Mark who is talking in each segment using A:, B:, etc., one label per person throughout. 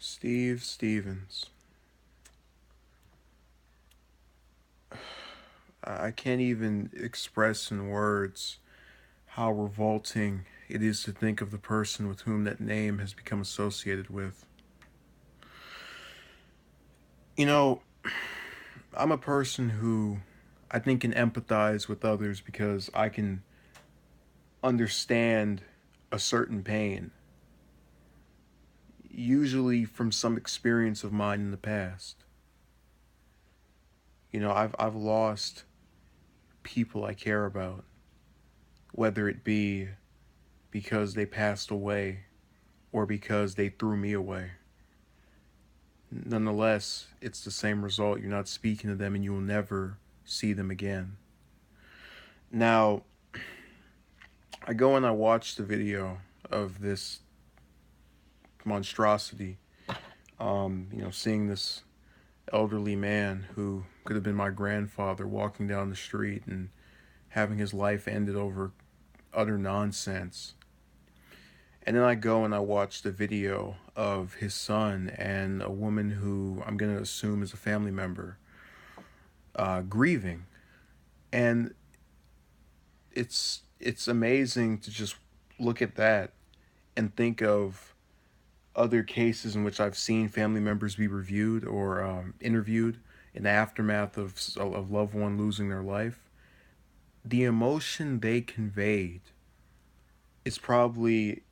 A: Steve Stevens. I can't even express in words how revolting it is to think of the person with whom that name has become associated with. You know, I'm a person who I think can empathize with others because I can understand a certain pain, usually from some experience of mine in the past. I've lost people I care about, whether it be because they passed away or because they threw me away. Nonetheless, it's the same result. You're not speaking to them and you will never see them again. Now, I go and I watch the video of this monstrosity. Seeing this elderly man who could have been my grandfather walking down the street and having his life ended over utter nonsense. And then I go and I watch the video of his son and a woman who I'm going to assume is a family member grieving. And it's amazing to just look at that and think of other cases in which I've seen family members be reviewed or interviewed in the aftermath of loved one losing their life. The emotion they conveyed is probably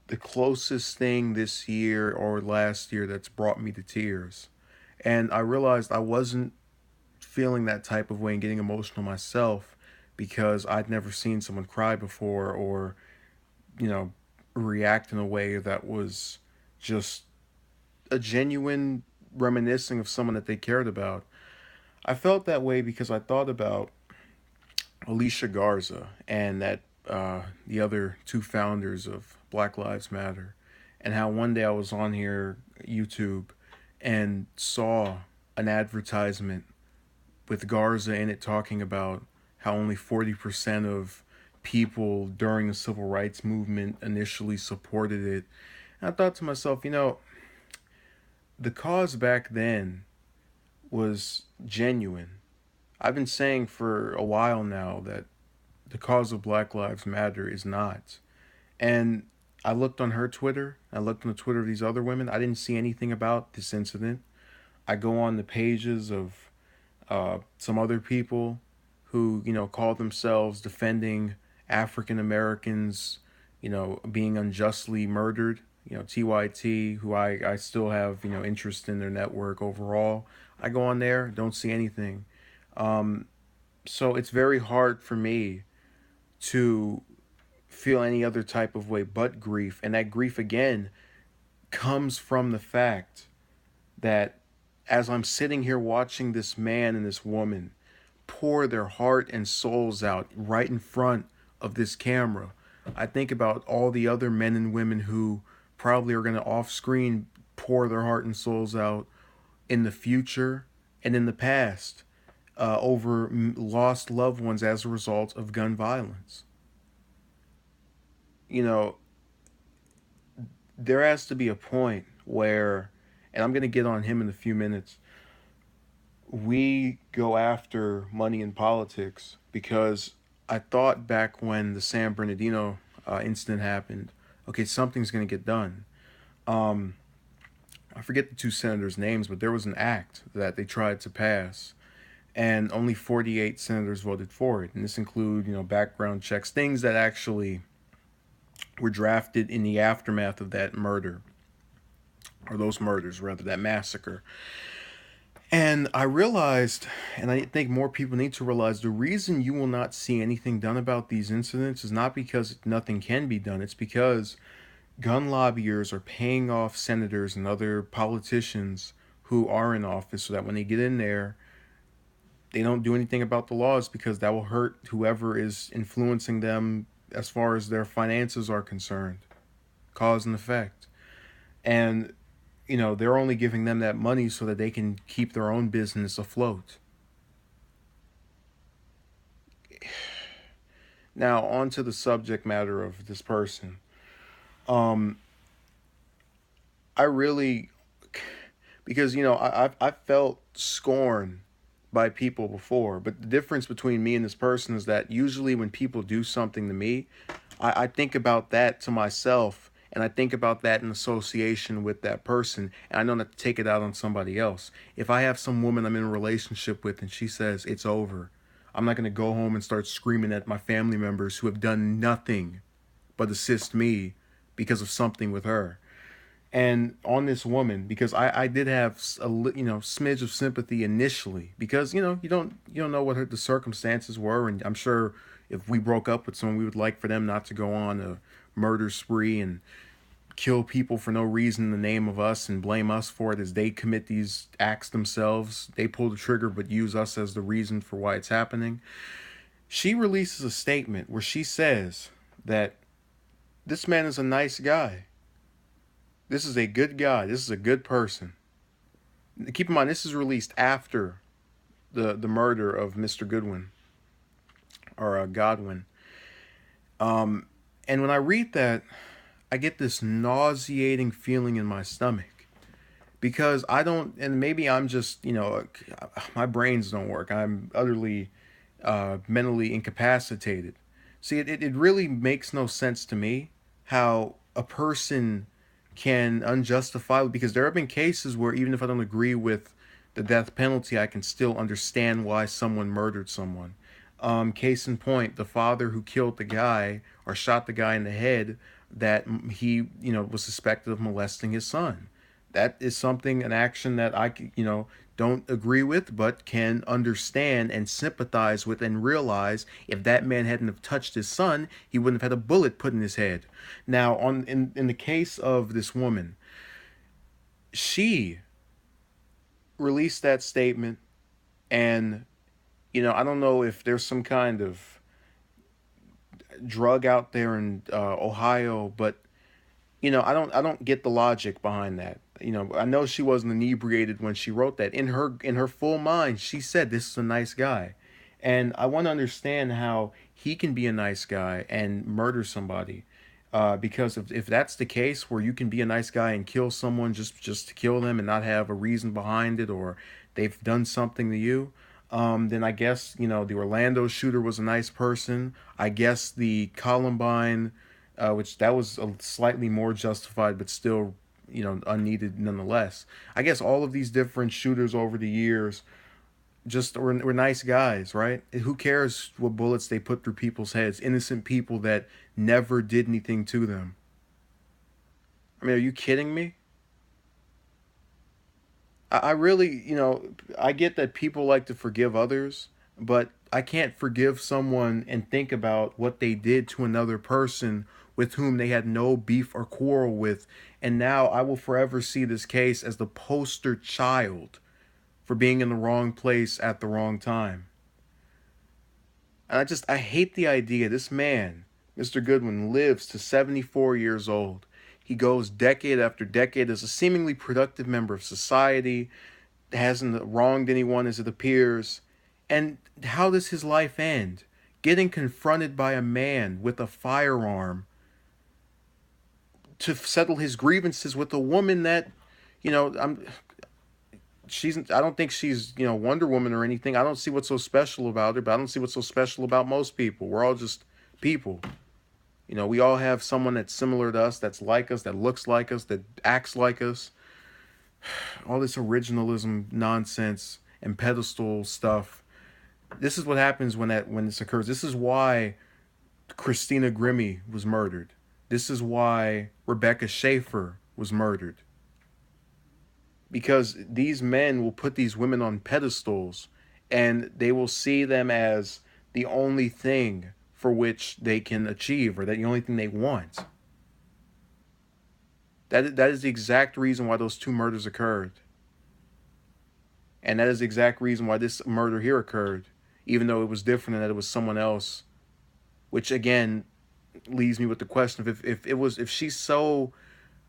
A: the closest thing this year or last year that's brought me to tears. And I realized I wasn't feeling that type of way and getting emotional myself because I'd never seen someone cry before or, you know, react in a way that was just a genuine reminiscing of someone that they cared about. I felt that way because I thought about Alicia Garza and that the other two founders of Black Lives Matter, and how one day I was on here YouTube and saw an advertisement with Garza in it talking about how only 40% of people during the civil rights movement initially supported it. And I thought to myself, the cause back then was genuine. I've been saying for a while now that the cause of Black Lives Matter is not. And I looked on her Twitter, I looked on the Twitter of these other women. I didn't see anything about this incident. I go on the pages of some other people who, call themselves defending African Americans, being unjustly murdered. TYT, who I still have, interest in their network overall. I go on there, don't see anything. Um, so it's very hard for me to feel any other type of way but grief. And that grief, again, comes from the fact that as I'm sitting here watching this man and this woman pour their heart and souls out right in front of this camera, I think about all the other men and women who probably are going to off screen pour their heart and souls out in the future and in the past over lost loved ones as a result of gun violence. You know, there has to be a point where, and I'm going to get on him in a few minutes, we go after money in politics because I thought back when the San Bernardino incident happened, okay, something's going to get done. Um, I forget the two senators' names, but there was an act that they tried to pass, and only 48 senators voted for it. And this include, background checks, things that actually were drafted in the aftermath of that murder, or those murders, rather, that massacre. And I realized, and I think more people need to realize, the reason you will not see anything done about these incidents is not because nothing can be done. It's because gun lobbyers are paying off senators and other politicians who are in office so that when they get in there, they don't do anything about the laws because that will hurt whoever is influencing them as far as their finances are concerned. Cause and effect. And they're only giving them that money so that they can keep their own business afloat. Now, on to the subject matter of this person. Um, I really, because I've felt scorn by people before, but the difference between me and this person is that usually when people do something to me, I think about that to myself, and I think about that in association with that person, and I don't have to take it out on somebody else. If I have some woman I'm in a relationship with and she says it's over, I'm not going to go home and start screaming at my family members who have done nothing but assist me because of something with her. And on this woman, because I did have smidge of sympathy initially, because you don't know what the circumstances were, and I'm sure if we broke up with someone, we would like for them not to go on a murder spree and kill people for no reason in the name of us and blame us for it, as they commit these acts themselves. They pull the trigger but use us as the reason for why it's happening. She releases a statement where she says that this man is a nice guy. This is a good guy. This is a good person. Keep in mind, this is released after the murder of Mr. Goodwin, or Godwin. And when I read that, I get this nauseating feeling in my stomach, because I don't, and maybe I'm just, my brains don't work. I'm utterly mentally incapacitated. See, it really makes no sense to me how a person can unjustifiably, because there have been cases where even if I don't agree with the death penalty, I can still understand why someone murdered someone. Case in point, the father who killed the guy or shot the guy in the head, that he, was suspected of molesting his son. That is something, an action that I, don't agree with, but can understand and sympathize with, and realize if that man hadn't have touched his son, he wouldn't have had a bullet put in his head. Now, in the case of this woman, she released that statement, and I don't know if there's some kind of drug out there in Ohio, but I don't get the logic behind that. I know she wasn't inebriated when she wrote that. In her full mind, she said this is a nice guy. And I want to understand how he can be a nice guy and murder somebody. Because if that's the case, where you can be a nice guy and kill someone just to kill them and not have a reason behind it, or they've done something to you, then I guess, the Orlando shooter was a nice person. I guess the Columbine, which that was a slightly more justified, but still, unneeded nonetheless. I guess all of these different shooters over the years just were nice guys, right? Who cares what bullets they put through people's heads? Innocent people that never did anything to them. I mean, are you kidding me? I really, I get that people like to forgive others, but I can't forgive someone and think about what they did to another person with whom they had no beef or quarrel with. And now I will forever see this case as the poster child for being in the wrong place at the wrong time. And I hate the idea. This man, Mr. Goodwin, lives to 74 years old. He goes decade after decade as a seemingly productive member of society, hasn't wronged anyone as it appears. And how does his life end? Getting confronted by a man with a firearm to settle his grievances with a woman that, I'm she's I don't think she's, Wonder Woman or anything. I don't see what's so special about her, but I don't see what's so special about most people. We're all just people. We all have someone that's similar to us, that's like us, that looks like us, that acts like us. All this originalism nonsense and pedestal stuff. This is what happens when this occurs. This is why Christina Grimmie was murdered. This is why Rebecca Schaefer was murdered. Because these men will put these women on pedestals, and they will see them as the only thing for which they can achieve, or that the only thing they want. That is the exact reason why those two murders occurred. And that is the exact reason why this murder here occurred, even though it was different and that it was someone else. Which again leaves me with the question of, if she's so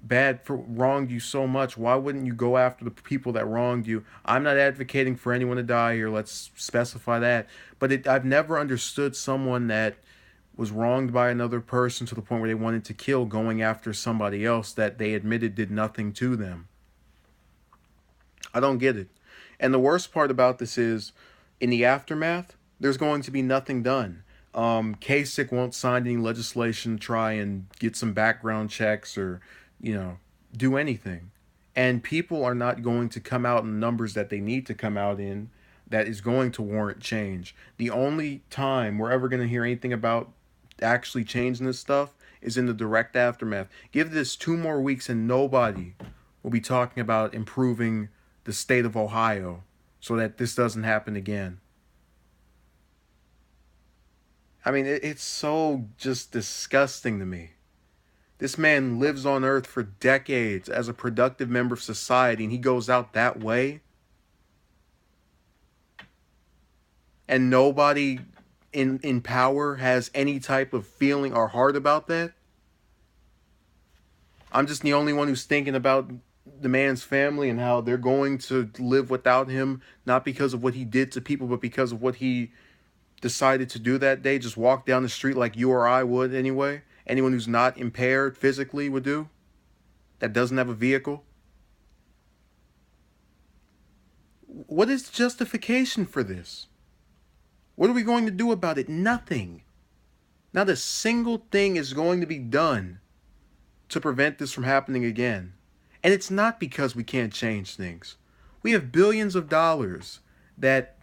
A: bad, for wronged you so much, why wouldn't you go after the people that wronged you? I'm not advocating for anyone to die here, let's specify that. But I've never understood someone that was wronged by another person to the point where they wanted to kill, going after somebody else that they admitted did nothing to them. I don't get it. And the worst part about this is, in the aftermath, there's going to be nothing done. Kasich won't sign any legislation to try and get some background checks or, you know, do anything. And people are not going to come out in numbers that they need to come out in that is going to warrant change. The only time we're ever going to hear anything about actually changing this stuff is in the direct aftermath. Give this 2 more weeks and nobody will be talking about improving the state of Ohio so that this doesn't happen again. I mean, it's so just disgusting to me. This man lives on earth for decades as a productive member of society, and he goes out that way, and nobody in power has any type of feeling or heart about that. I'm just the only one who's thinking about the man's family and how they're going to live without him, not because of what he did to people, but because of what he decided to do that day. Just walk down the street like you or I would anyway. Anyone who's not impaired physically would do, that doesn't have a vehicle. What is the justification for this? What are we going to do about it? Nothing. Not a single thing is going to be done to prevent this from happening again. And it's not because we can't change things. We have billions of dollars that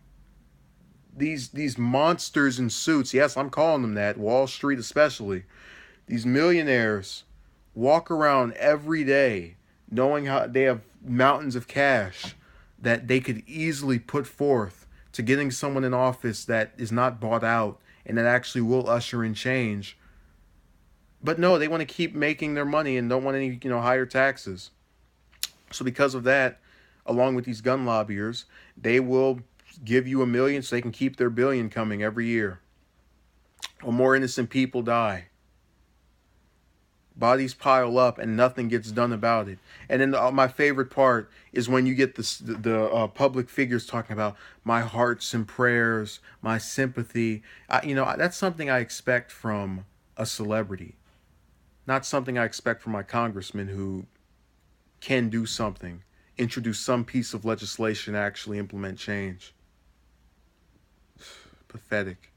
A: these monsters in suits, yes, I'm calling them that, Wall Street especially, these millionaires walk around every day knowing how they have mountains of cash that they could easily put forth to getting someone in office that is not bought out and that actually will usher in change. But no, they want to keep making their money and don't want any, higher taxes. So because of that, along with these gun lobbyers, they will give you $1 million so they can keep their $1 billion coming every year. Or more innocent people die. Bodies pile up and nothing gets done about it. And then my favorite part is when you get the public figures talking about my hearts and prayers, my sympathy. That's something I expect from a celebrity, not something I expect from my congressman who can do something, introduce some piece of legislation, actually implement change. Pathetic.